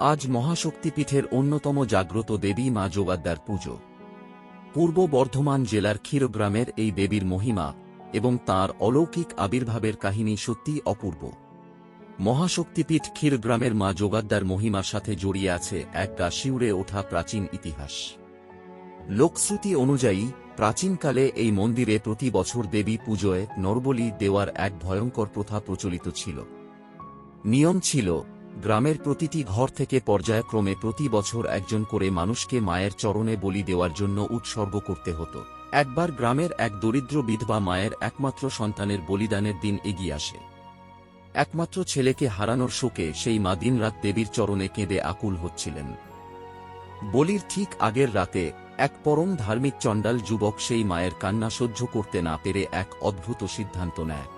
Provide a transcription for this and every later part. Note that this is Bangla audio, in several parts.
আজ মহাশক্তিপীঠের অন্যতম জাগ্রত দেবী মা যোগাদ্দার পুজো। পূর্ব বর্ধমান জেলার ক্ষীরগ্রামের এই দেবীর মহিমা এবং তাঁর অলৌকিক আবির্ভাবের কাহিনী সত্যিই অপূর্ব। মহাশক্তিপীঠ ক্ষীরগ্রামের মা যোগাদ্দার মহিমার সাথে জড়িয়ে আছে এক গা শিউরে ওঠা প্রাচীন ইতিহাস। লোকশ্রুতি অনুযায়ী প্রাচীনকালে এই মন্দিরে প্রতি বছর দেবী পুজোয় নরবলি দেওয়ার এক ভয়ঙ্কর প্রথা প্রচলিত ছিল। নিয়ম ছিল, গ্রামের প্রতিটি ঘর থেকে পর্যায়ক্রমে প্রতি বছর একজন করে মানুষকে মায়ের চরণে বলি দেওয়ার জন্য উৎসর্গ করতে হতো। একবার গ্রামের এক দরিদ্র বিধবা মায়ের একমাত্র সন্তানের বলিদানের দিন এগিয়ে আসে। একমাত্র ছেলেকে হারানোর শোকে সেই মা দিনরাত দেবীর চরণে কেঁদে আকুল হচ্ছিলেন। বলির ঠিক আগের রাতে এক পরম ধার্মিক চণ্ডাল যুবক সেই মায়ের কান্না সহ্য করতে না পেরে এক অদ্ভুত সিদ্ধান্ত নেয়।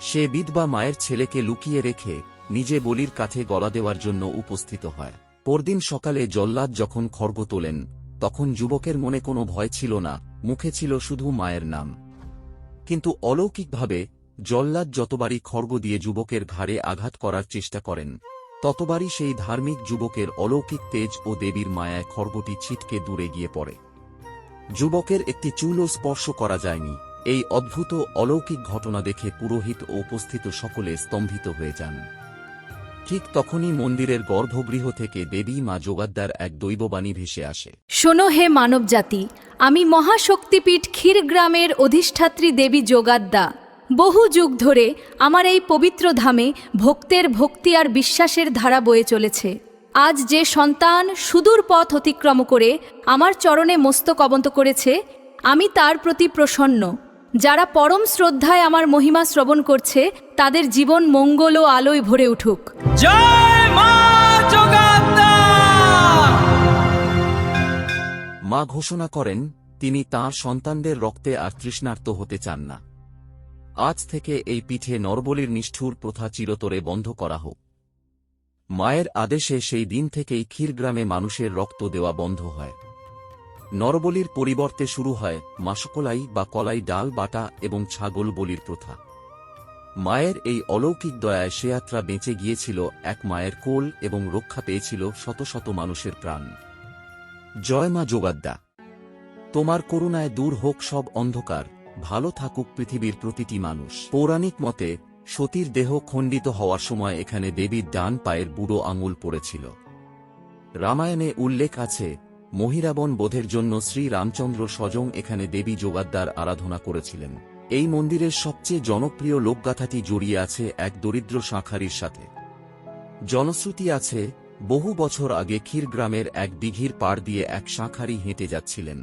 সে বিধবা মায়ের ছেলেকে লুকিয়ে রেখে নিজে বলির কাছে গলা দেওয়ার জন্য উপস্থিত হয়। পরদিন সকালে জল্লাদ যখন খড়গ তোলেন, তখন যুবকের মনে কোনো ভয় ছিল না, মুখে ছিল শুধু মায়ের নাম। কিন্তু অলৌকিকভাবে জল্লাদ যতবারই খড়গ দিয়ে যুবকের ঘাড়ে আঘাত করার চেষ্টা করেন, ততবারই সেই ধার্মিক যুবকের অলৌকিক তেজ ও দেবীর মায়ায় খড়গটি ছিটকে দূরে গিয়ে পড়ে। যুবকের একটি চুলও স্পর্শ করা যায়নি। এই অদ্ভুত অলৌকিক ঘটনা দেখে পুরোহিত ও উপস্থিত সকলে স্তম্ভিত হয়ে যান। ঠিক তখনই মন্দিরের গর্ভগৃহ থেকে দেবী মা যোগাদ্দার এক দৈববাণী ভেসে আসে। শোনো হে মানবজাতি, আমি মহাশক্তিপীঠ ক্ষীরগ্রামের অধিষ্ঠাত্রী দেবী যোগাদ্দা। বহু যুগ ধরে আমার এই পবিত্র ধামে ভক্তের ভক্তি আর বিশ্বাসের ধারা বয়ে চলেছে। আজ যে সন্তান সুদূর পথ অতিক্রম করে আমার চরণে মস্তক অবনত করেছে, আমি তার প্রতি প্রসন্ন। যারা পরম শ্রদ্ধায় আমার মহিমা শ্রবণ করছে, তাদের জীবন মঙ্গল ও আলোয় ভরে উঠুক। জয় মা যোগাদ্দা! মা ঘোষণা করেন, তিনি তাঁর সন্তানদের রক্তে আর তৃষ্ণার্ত হতে চান না। আজ থেকে এই পীঠে নরবলির নিষ্ঠুর প্রথা চিরতরে বন্ধ করা হোক। মায়ের আদেশে সেই দিন থেকেই ক্ষীরগ্রামে মানুষের রক্ত দেওয়া বন্ধ হয়। নরবলির পরিবর্তে শুরু হয় মাসকলাই বা কলাই ডাল বাটা এবং ছাগল বলির প্রথা। মায়ের এই অলৌকিক দয়ায় সে যাত্রা বেঁচে গিয়েছিল এক মায়ের কোল এবং রক্ষা পেয়েছিল শত শত মানুষের প্রাণ। জয় মা যোগাদ্দা! তোমার করুণায় দূর হোক সব অন্ধকার, ভালো থাকুক পৃথিবীর প্রতিটি মানুষ। পৌরাণিক মতে সতীর দেহ খণ্ডিত হওয়ার সময় এখানে দেবীর ডান পায়ের বুড়ো আঙুল পড়েছিল। রামায়ণে উল্লেখ আছে, মহিরাবণ বধের জন্য শ্রী রামচন্দ্র স্বয়ং এখানে দেবী যোগাদ্দার আরাধনা করেছিলেন। এই মন্দিরের সবচেয়ে জনপ্রিয় লোকগাথাটি জড়িয়ে আছে এক দরিদ্র শাঁখারির সাথে। জনশ্রুতি আছে, বহু বছর আগে ক্ষীরগ্রামের এক দিঘির পাড় দিয়ে এক শাঁখারি হেঁটে যাচ্ছিলেন।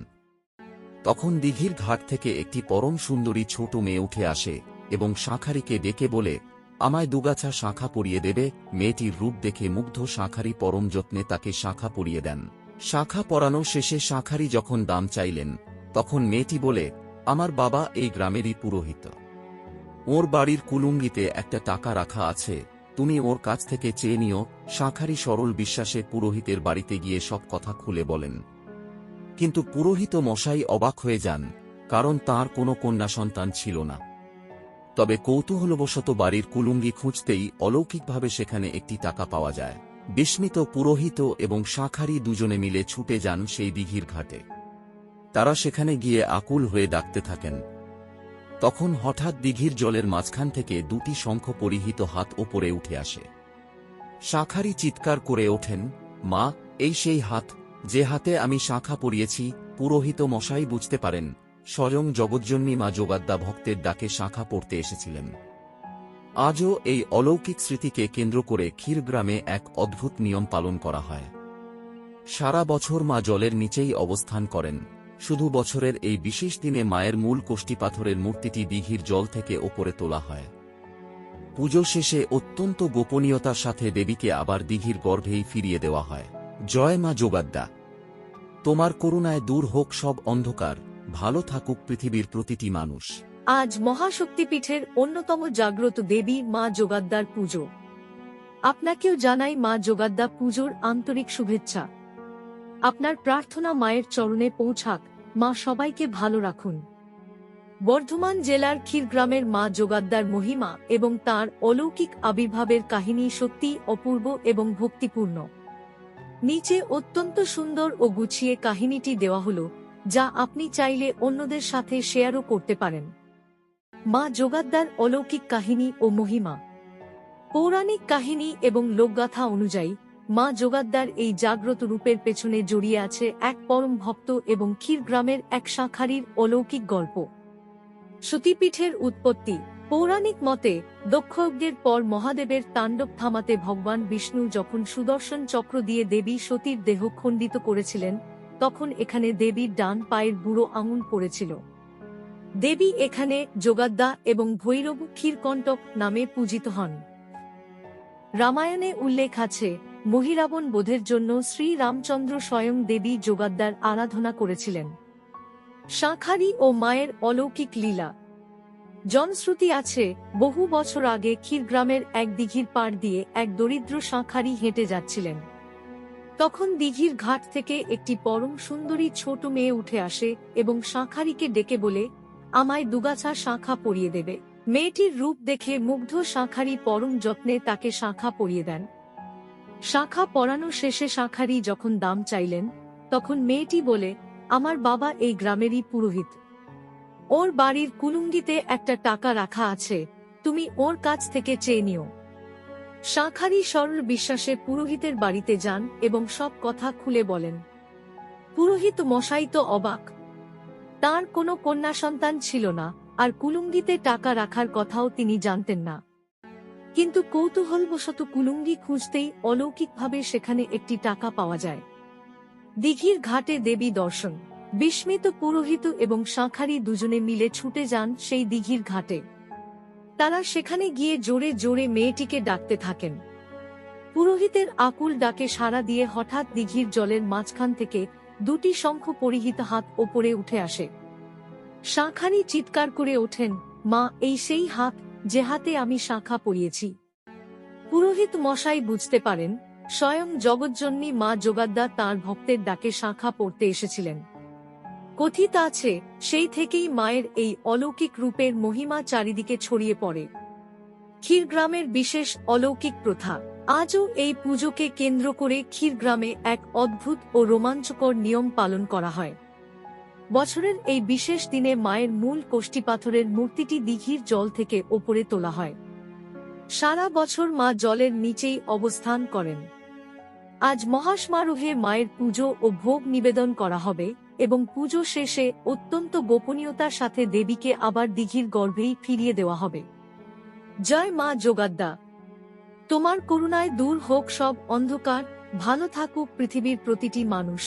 তখন দিঘির ঘাট থেকে একটি পরম সুন্দরী ছোট মেয়ে উঠে আসে এবং শাঁখারিকে ডেকে বলে, আমায় দুগাছা শাঁখা পরিয়ে দেবে। মেয়েটির রূপ দেখে মুগ্ধ শাঁখারি পরম যত্নে তাকে শাঁখা পরিয়ে দেন। শাঁখা পরানো শেষে শাঁখারি যখন দাম চাইলেন, তখন মেয়েটি বলে, আমার বাবা এই গ্রামেরই পুরোহিত। ওর বাড়ির কুলুঙ্গিতে একটা টাকা রাখা আছে, তুমি ওর কাছ থেকে চেয়ে নিও। শাঁখারি সরল বিশ্বাসে পুরোহিতের বাড়িতে গিয়ে সব কথা খুলে বলেন। কিন্তু পুরোহিত মশাই অবাক হয়ে যান, কারণ তাঁর কোনো কন্যা সন্তান ছিল না। তবে কৌতূহলবশত বাড়ির কুলুঙ্গি খুঁজতেই অলৌকিকভাবে সেখানে একটি টাকা পাওয়া যায়। বিস্মিত পুরোহিত এবং শাঁখারি দুজনে মিলে ছুটে যান সেই দিঘির ঘাটে। তারা সেখানে গিয়ে আকুল হয়ে ডাকতে থাকেন। তখন হঠাৎ দিঘির জলের মাঝখান থেকে দুটি শঙ্খ পরিহিত হাত ওপরে উঠে আসে। শাঁখারি চিৎকার করে ওঠেন, মা, এই সেই হাত, যে হাতে আমি শাঁখা পরিয়েছি। পুরোহিত মশাই বুঝতে পারেন, স্বয়ং জগজ্জননী মা যোগাদ্দা ভক্তের ডাকে শাঁখা পড়তে এসেছিলেন। আজও এই অলৌকিক স্মৃতিকে কেন্দ্র করে ক্ষীরগ্রামে এক অদ্ভুত নিয়ম পালন করা হয়। সারা বছর মা জলের নিচেই অবস্থান করেন। শুধু বছরের এই বিশেষ দিনে মায়ের মূল কোষ্ঠী পাথরের মূর্তিটি দিঘির জল থেকে ওপরে তোলা হয়। পুজো শেষে অত্যন্ত গোপনীয়তার সাথে দেবীকে আবার দিঘির গর্ভেই ফিরিয়ে দেওয়া হয়। জয় মা যোগাদ্দা! তোমার করুণায় দূর হোক সব অন্ধকার, ভালো থাকুক পৃথিবীর প্রতিটি মানুষ। আজ মহাশক্তিপীঠের অন্যতম জাগ্রত দেবী মা যোগাদ্দার পুজো। আপনাকেও জানাই মা যোগাদ্দা পুজোর আন্তরিক শুভেচ্ছা। আপনার প্রার্থনা মায়ের চরণে পৌঁছাক। মা সবাইকে ভালো রাখুন। বর্ধমান জেলার ক্ষীরগ্রামের মা যোগাদ্দার মহিমা এবং তার অলৌকিক আবির্ভাবের কাহিনী সত্যিই অপূর্ব এবং ভক্তিপূর্ণ। নিচে অত্যন্ত সুন্দর ও গুছিয়ে কাহিনীটি দেওয়া হলো, যা আপনি চাইলে অন্যদের সাথে শেয়ারও করতে পারেন। মা যোগাদ্দার অলৌকিক কাহিনী ও মহিমা। পৌরাণিক কাহিনী এবং লোকগাথা অনুযায়ী মা যোগাদ্দার এই জাগ্রত রূপের পেছনে জড়িয়ে আছে এক পরম ভক্ত এবং ক্ষীরগ্রামের এক শাঁখারির অলৌকিক গল্প। সতীপীঠের উৎপত্তি। পৌরাণিক মতে দক্ষযজ্ঞের পর মহাদেবের তাণ্ডব থামাতে ভগবান বিষ্ণু যখন সুদর্শন চক্র দিয়ে দেবী সতীর দেহ খণ্ডিত করেছিলেন, তখন এখানে দেবীর ডান পায়ের বুড়ো আঙুল পড়েছিল। দেবী এখানে যোগাদ্দা এবং ভৈরব ক্ষীরকণ্টক নামে পূজিত হন। রামায়ণে উল্লেখ আছে, মহিরাবণ বধের জন্য শ্রী রামচন্দ্র স্বয়ং দেবী যোগাদ্দার আরাধনা করেছিলেন। শাঁখারি ও মায়ের অলৌকিক লীলা। জনশ্রুতি আছে, বহু বছর আগে ক্ষীরগ্রামের এক দিঘির পাড় দিয়ে এক দরিদ্র শাঁখারি হেঁটে যাচ্ছিলেন। তখন দিঘির ঘাট থেকে একটি পরম সুন্দরী ছোট মেয়ে উঠে আসে এবং শাঁখারিকে ডেকে বলে, আমায় দুগাছা শাঁখা পরিয়ে দেবে। মেয়েটির রূপ দেখে মুগ্ধ শাঁখারি পরম যত্নে তাকে শাঁখা পরিয়ে দেন। শাঁখা পরানো শেষে শাঁখারি যখন দাম চাইলেন, তখন মেয়েটি বলে, আমার বাবা এই গ্রামেরই পুরোহিত। ওর বাড়ির কুলুঙ্গিতে একটা টাকা রাখা আছে, তুমি ওর কাছ থেকে চেয়ে নিও। শাঁখারি সরল বিশ্বাসে পুরোহিতের বাড়িতে যান এবং সব কথা খুলে বলেন। পুরোহিত মশাই তো অবাক। তার কোনো কন্যা সন্তান ছিল না, আর কুলুঙ্গিতে টাকা রাখার কথাও তিনি জানতেন না। কিন্তু কৌতূহলবশত কুলুঙ্গি খুঁজতেই অলৌকিকভাবে সেখানে একটি টাকা পাওয়া যায়। দিঘির ঘাটে দেবী দর্শন। বিস্মিত পুরোহিত এবং শাঁখারি দুজনে মিলে ছুটে যান সেই দিঘির ঘাটে। তারা সেখানে গিয়ে জোরে জোরে মেয়েটিকে ডাকতে থাকেন। পুরোহিতের আকুল ডাকে সাড়া দিয়ে হঠাৎ দিঘির জলের মাঝখান থেকে দুটি শঙ্খ পরিহিত হাত ওপরে উঠে আসে। শাঁখারি চিৎকার করে ওঠেন, মা, এই সেই হাত যে হাতে আমি শাঁখা পরিয়েছি। পুরোহিত মশাই বুঝতে পারেন, স্বয়ং জগজ্জননী মা যোগাদ্দা তাঁর ভক্তের ডাকে শাঁখা পড়তে এসেছিলেন। কথিত আছে, সেই থেকেই মায়ের এই অলৌকিক রূপের মহিমা চারিদিকে ছড়িয়ে পড়ে। ক্ষীরগ্রামের বিশেষ অলৌকিক প্রথা। আজও এই পুজোকে কেন্দ্র করে ক্ষীরগ্রামে এক অদ্ভুত ও রোমাঞ্চকর নিয়ম পালন করা হয়। বছরের এই বিশেষ দিনে মায়ের মূল কোষ্ঠীপাথরের মূর্তিটি দিঘির জল থেকে ওপরে তোলা হয়। সারা বছর মা জলের নিচেই অবস্থান করেন। আজ মহাসমারোহে মায়ের পুজো ও ভোগ নিবেদন করা হবে এবং পুজো শেষে অত্যন্ত গোপনীয়তার সাথে দেবীকে আবার দিঘির গর্ভেই ফিরিয়ে দেওয়া হবে। জয় মা যোগাদ্দা। তোমার করুণায় দূর হোক সব অন্ধকার, ভালো থাকুক পৃথিবীর প্রতিটি মানুষ।